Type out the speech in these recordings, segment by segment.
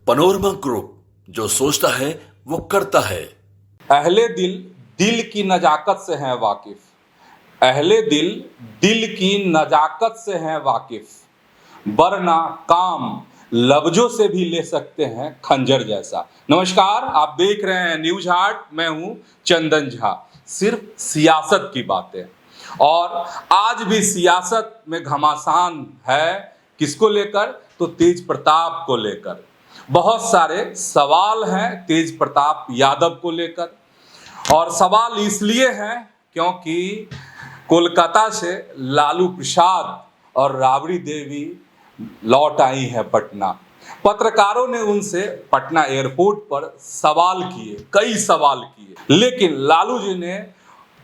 Panorama group, जो सोचता है वो करता है। अहले दिल दिल की नजाकत से हैं वाकिफ। अहले दिल दिल की नजाकत से हैं वाकिफ, वरना काम लफ्जों से भी ले सकते हैं खंजर जैसा। नमस्कार, आप देख रहे हैं न्यूज हार्ट। मैं हूं चंदन झा। सिर्फ सियासत की बातें, और आज भी सियासत में घमासान है। किसको लेकर? तो तेज प्रताप को लेकर। बहुत सारे सवाल हैं तेज प्रताप यादव को लेकर, और सवाल इसलिए हैं क्योंकि कोलकाता से लालू प्रसाद और राबड़ी देवी लौट आई हैं पटना। पत्रकारों ने उनसे पटना एयरपोर्ट पर सवाल किए, कई सवाल किए, लेकिन लालू जी ने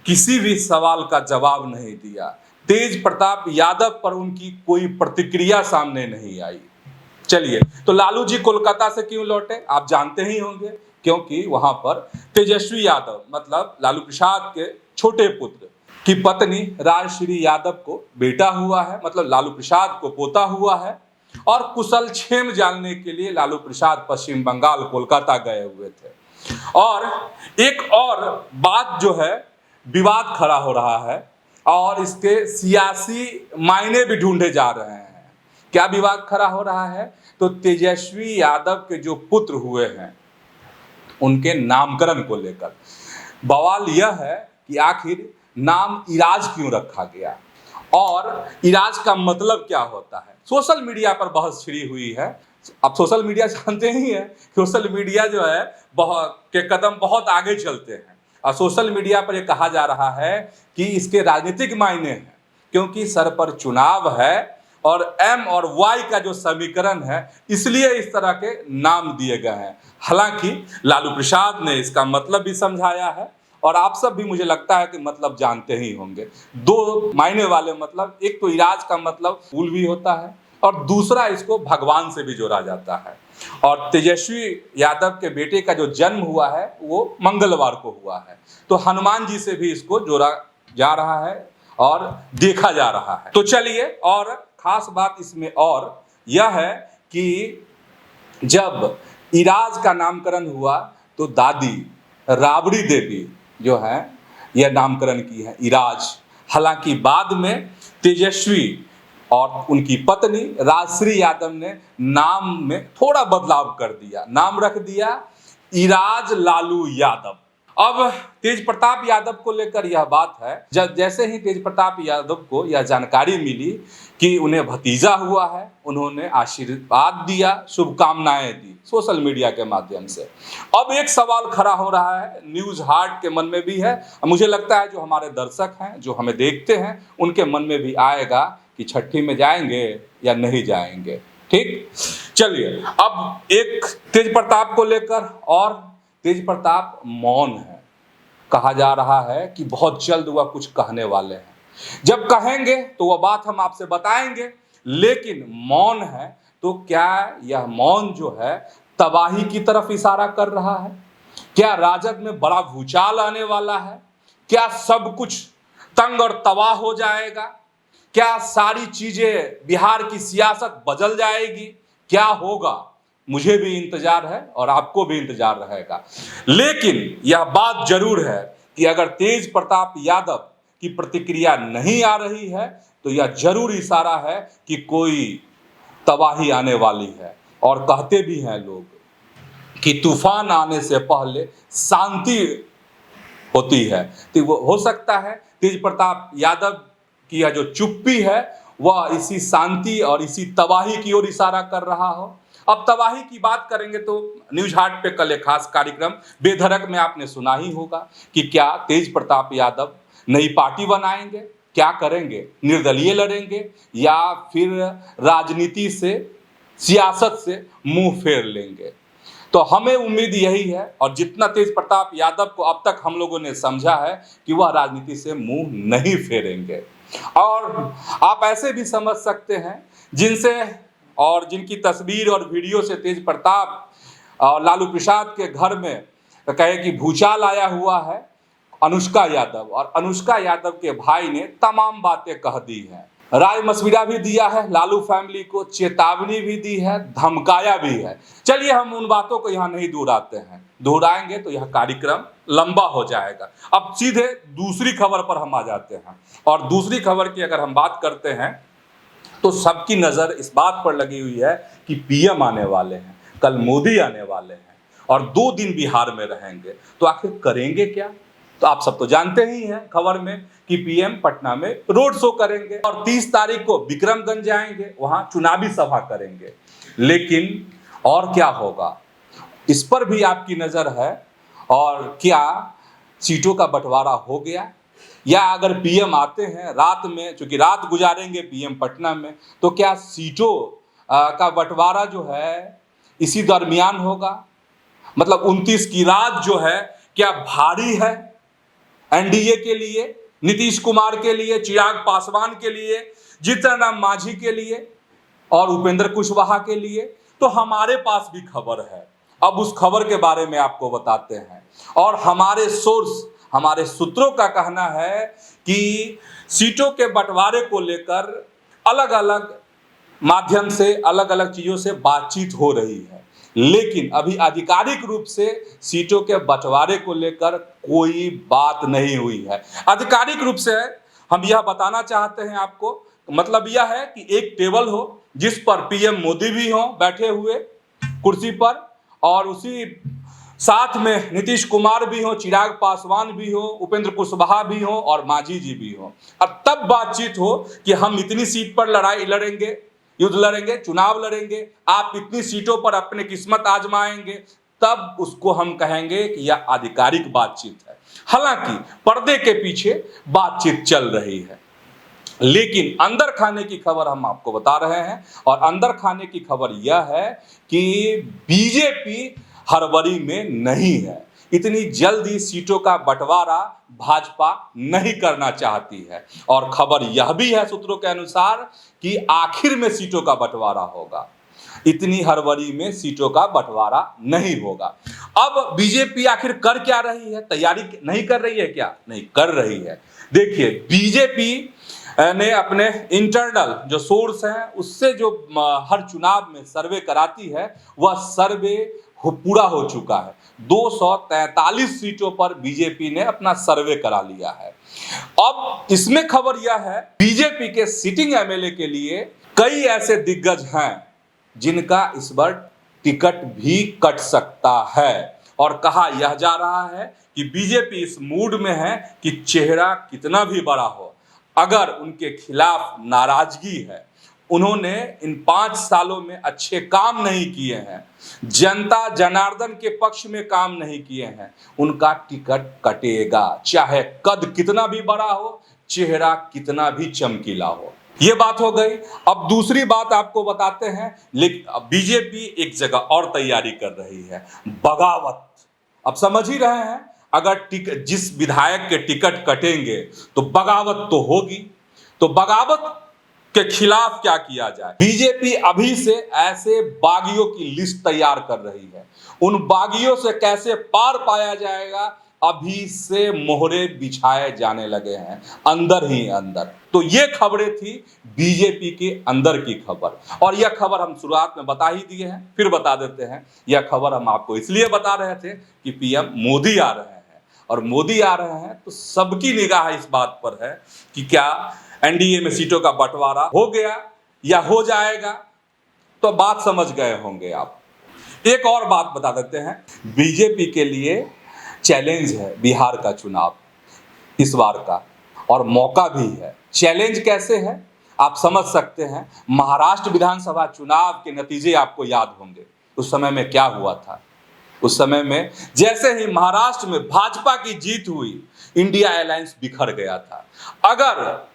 किसी भी सवाल का जवाब नहीं दिया। तेज प्रताप यादव पर उनकी कोई प्रतिक्रिया सामने नहीं आई। चलिए, तो लालू जी कोलकाता से क्यों लौटे आप जानते ही होंगे, क्योंकि वहां पर तेजस्वी यादव मतलब लालू प्रसाद के छोटे पुत्र की पत्नी राजश्री यादव को बेटा हुआ है, मतलब लालू प्रसाद को पोता हुआ है, और कुशल क्षेम जानने के लिए लालू प्रसाद पश्चिम बंगाल कोलकाता गए हुए थे। और एक और बात जो है, विवाद खड़ा हो रहा है और इसके सियासी मायने भी ढूंढे जा रहे हैं। क्या विवाद खड़ा हो रहा है? तो तेजस्वी यादव के जो पुत्र हुए हैं उनके नामकरण को लेकर बवाल यह है कि आखिर नाम इराज क्यों रखा गया और इराज का मतलब क्या होता है। सोशल मीडिया पर बहस छिड़ी हुई है। अब सोशल मीडिया जानते ही हैं, सोशल मीडिया जो है के कदम बहुत आगे चलते हैं, और सोशल मीडिया पर यह कहा जा रहा है कि इसके राजनीतिक मायने हैं, क्योंकि सर पर चुनाव है और M और Y का जो समीकरण है, इसलिए इस तरह के नाम दिए गए हैं। हालांकि लालू प्रसाद ने इसका मतलब भी समझाया है, और आप सब भी मुझे लगता है कि मतलब जानते ही होंगे। दो मायने वाले मतलब, एक तो इराज का मतलब फूल भी होता है, और दूसरा इसको भगवान से भी जोड़ा जाता है। और तेजस्वी यादव के बेटे का जो जन्म हुआ है वो मंगलवार को हुआ है, तो हनुमान जी से भी इसको जोड़ा जा रहा है और देखा जा रहा है। तो चलिए, और खास बात इसमें और यह है कि जब इराज का नामकरण हुआ तो दादी राबड़ी देवी जो है यह नामकरण की है इराज। हालांकि बाद में तेजस्वी और उनकी पत्नी राजश्री यादव ने नाम में थोड़ा बदलाव कर दिया, नाम रख दिया इराज लालू यादव। अब तेज प्रताप यादव को लेकर यह बात है, जब जैसे ही तेज प्रताप यादव को यह जानकारी मिली कि उन्हें भतीजा हुआ है, उन्होंने आशीर्वाद दिया, शुभकामनाएं दी सोशल मीडिया के माध्यम से। अब एक सवाल खड़ा हो रहा है, न्यूज हार्ट के मन में भी है, मुझे लगता है जो हमारे दर्शक हैं, जो हमें देखते हैं, उनके मन में भी आएगा कि छठी में जाएंगे या नहीं जाएंगे। ठीक, चलिए, अब एक तेज प्रताप को लेकर, और तेज प्रताप मौन है। कहा जा रहा है कि बहुत जल्द वह कुछ कहने वाले हैं, जब कहेंगे तो वह बात हम आपसे बताएंगे, लेकिन मौन है। तो क्या यह मौन जो है तबाही की तरफ इशारा कर रहा है? क्या राजद में बड़ा भूचाल आने वाला है? क्या सब कुछ तंग और तबाह हो जाएगा? क्या सारी चीजें, बिहार की सियासत बदल जाएगी? क्या होगा? मुझे भी इंतजार है और आपको भी इंतजार रहेगा, लेकिन यह बात जरूर है कि अगर तेज प्रताप यादव की प्रतिक्रिया नहीं आ रही है तो यह जरूर इशारा है कि कोई तबाही आने वाली है। और कहते भी हैं लोग कि तूफान आने से पहले शांति होती है, तो वो हो सकता है तेज प्रताप यादव की यह जो चुप्पी है वह इसी शांति और इसी तबाही की ओर इशारा कर रहा हो। अब तबाही की बात करेंगे तो न्यूज हार्ट पे कल एक खास कार्यक्रम बेधड़क में आपने सुना ही होगा कि क्या तेज प्रताप यादव नई पार्टी बनाएंगे, क्या करेंगे, निर्दलीय लड़ेंगे या फिर राजनीति से, सियासत से मुंह फेर लेंगे। तो हमें उम्मीद यही है, और जितना तेज प्रताप यादव को अब तक हम लोगों ने समझा है कि वह राजनीति से मुंह नहीं फेरेंगे। और आप ऐसे भी समझ सकते हैं जिनसे और जिनकी तस्वीर और वीडियो से तेज प्रताप और लालू प्रसाद के घर में कहे कि भूचाल आया हुआ है, अनुष्का यादव, और अनुष्का यादव के भाई ने तमाम बातें कह दी हैं। राय मशविरा भी दिया है, लालू फैमिली को चेतावनी भी दी है, धमकाया भी है। चलिए हम उन बातों को यहाँ नहीं दोहराते हैं, दोहराएंगे तो यह कार्यक्रम लंबा हो जाएगा। अब सीधे दूसरी खबर पर हम आ जाते हैं, और दूसरी खबर की अगर हम बात करते हैं तो सबकी नज़र इस बात पर लगी हुई है कि पीएम आने वाले हैं, कल मोदी आने वाले हैं और 2 दिन बिहार में रहेंगे, तो आखिर करेंगे क्या? तो आप सब तो जानते ही हैं खबर में कि पीएम पटना में रोड शो करेंगे और 30 तारीख को विक्रमगंज जाएंगे, वहां चुनावी सभा करेंगे। लेकिन और क्या होगा, इस पर भी आपकी नज़र है। और क्या सीटों का बंटवारा हो गया, या अगर पीएम आते हैं रात में, चूंकि रात गुजारेंगे पीएम पटना में, तो क्या सीटों का बंटवारा जो है इसी दरमियान होगा? मतलब 29 की रात जो है क्या भारी है एनडीए के लिए, नीतीश कुमार के लिए, चिराग पासवान के लिए, जीतन राम मांझी के लिए और उपेंद्र कुशवाहा के लिए? तो हमारे पास भी खबर है, अब उस खबर के बारे में आपको बताते हैं। और हमारे सोर्स, हमारे सूत्रों का कहना है कि सीटों के बंटवारे को लेकर अलग अलग माध्यम से, अलग अलग चीज़ों से बातचीत हो रही है, लेकिन अभी आधिकारिक रूप से सीटों के बंटवारे को लेकर कोई बात नहीं हुई है। आधिकारिक रूप से हम यह बताना चाहते हैं आपको, मतलब यह है कि एक टेबल हो जिस पर पीएम मोदी भी हो बैठे हुए कुर्सी पर, और उसी साथ में नीतीश कुमार भी हो, चिराग पासवान भी हो, उपेंद्र कुशवाहा भी हो और मांझी जी भी हो। अब तब बातचीत हो कि हम इतनी सीट पर लड़ाई लड़ेंगे, युद्ध लड़ेंगे, चुनाव लड़ेंगे, आप इतनी सीटों पर अपनी किस्मत आजमाएंगे, तब उसको हम कहेंगे कि यह आधिकारिक बातचीत है। हालांकि पर्दे के पीछे बातचीत चल रही है, लेकिन अंदर खाने की खबर हम आपको बता रहे हैं। और अंदर खाने की खबर यह है कि बीजेपी हड़बड़ी में नहीं है, इतनी जल्दी सीटों का बंटवारा भाजपा नहीं करना चाहती है। और खबर यह भी है सूत्रों के अनुसार कि आखिर में सीटों का बंटवारा होगा, इतनी हड़बड़ी में सीटों का बंटवारा नहीं होगा। अब बीजेपी आखिर कर क्या रही है? तैयारी नहीं कर रही है क्या? नहीं कर रही है। देखिए, बीजेपी ने अपने इंटरनल जो सोर्स हैं उससे जो हर चुनाव में सर्वे कराती है, वह सर्वे पूरा हो चुका है। 243 सीटों पर बीजेपी ने अपना सर्वे करा लिया है। अब इसमें खबर यह है, बीजेपी के सिटिंग एमएलए के लिए कई ऐसे दिग्गज हैं जिनका इस बार टिकट भी कट सकता है। और कहा यह जा रहा है कि बीजेपी इस मूड में है कि चेहरा कितना भी बड़ा हो, अगर उनके खिलाफ नाराजगी है, उन्होंने इन 5 सालों में अच्छे काम नहीं किए हैं, जनता जनार्दन के पक्ष में काम नहीं किए हैं, उनका टिकट कटेगा, चाहे कद कितना भी बड़ा हो, चेहरा कितना भी चमकीला हो। ये बात हो गई। अब दूसरी बात आपको बताते हैं, लेकिन बीजेपी एक जगह और तैयारी कर रही है, बगावत। अब समझ ही रहे हैं, अगर जिस विधायक के टिकट कटेंगे तो बगावत तो होगी, तो बगावत के खिलाफ क्या किया जाए? बीजेपी अभी से ऐसे बागियों की लिस्ट तैयार कर रही है, उन बागियों से कैसे पार पाया जाएगा, अभी से मोहरे बिछाए जाने लगे हैं अंदर ही अंदर। तो ये खबरें थी बीजेपी के अंदर की खबर, और यह खबर हम शुरुआत में बता ही दिए हैं, फिर बता देते हैं। यह खबर हम आपको इसलिए बता रहे थे कि पीएम मोदी आ रहे हैं, और मोदी आ रहे हैं तो सबकी निगाह इस बात पर है कि क्या एनडीए में सीटों का बंटवारा हो गया या हो जाएगा। तो बात समझ गए होंगे आप। एक और बात बता देते हैं, बीजेपी के लिए चैलेंज है बिहार का चुनाव इस बार का, और मौका भी है। चैलेंज कैसे है आप समझ सकते हैं। महाराष्ट्र विधानसभा चुनाव के नतीजे आपको याद होंगे, उस समय में क्या हुआ था। उस समय में जैसे ही महाराष्ट्र में भाजपा की जीत हुई, इंडिया अलायंस बिखर गया था। अगर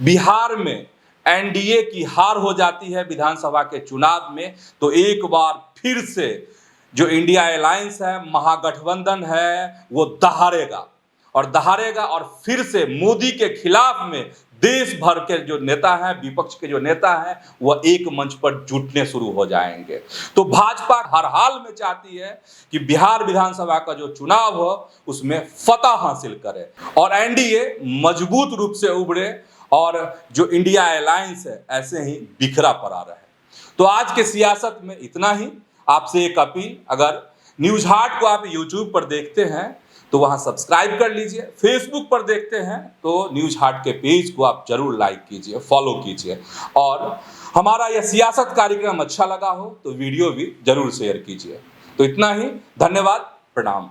बिहार में एनडीए की हार हो जाती है विधानसभा के चुनाव में, तो एक बार फिर से जो इंडिया अलायंस है, महागठबंधन है, वो दहाड़ेगा और फिर से मोदी के खिलाफ में देश भर के जो नेता हैं, विपक्ष के जो नेता हैं, वह एक मंच पर जुटने शुरू हो जाएंगे। तो भाजपा हर हाल में चाहती है कि बिहार विधानसभा का जो चुनाव हो उसमें फतह हासिल करे और एनडीए मजबूत रूप से उभरे और जो इंडिया अलायंस है ऐसे ही बिखरा पड़ा रहे। तो आज के सियासत में इतना ही। आपसे एक अपील, अगर न्यूज हाट को आप यूट्यूब पर देखते हैं तो वहां सब्सक्राइब कर लीजिए, फेसबुक पर देखते हैं तो न्यूज हाट के पेज को आप जरूर लाइक कीजिए, फॉलो कीजिए, और हमारा यह सियासत कार्यक्रम अच्छा लगा हो तो वीडियो भी जरूर शेयर कीजिए। तो इतना ही, धन्यवाद, प्रणाम।